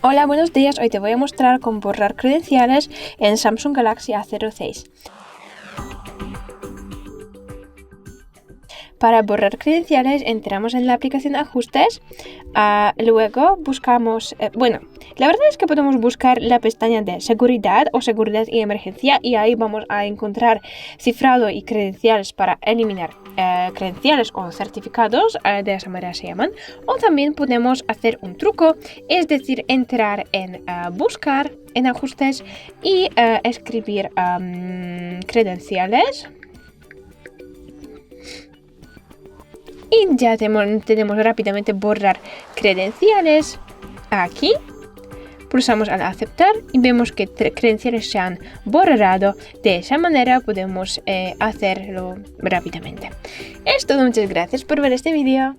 Hola, buenos días. Hoy te voy a mostrar cómo borrar credenciales en Samsung Galaxy A06. Para borrar credenciales entramos en la aplicación Ajustes, luego buscamos, la verdad es que podemos buscar la pestaña de Seguridad o Seguridad y Emergencia y ahí vamos a encontrar cifrado y credenciales para eliminar credenciales o certificados, de esa manera se llaman. O también podemos hacer un truco, es decir, entrar en Buscar, en Ajustes y escribir credenciales. Y ya tenemos rápidamente borrar credenciales. Aquí pulsamos al aceptar y vemos que credenciales se han borrado. De esa manera podemos hacerlo rápidamente. Es todo, muchas gracias por ver este vídeo.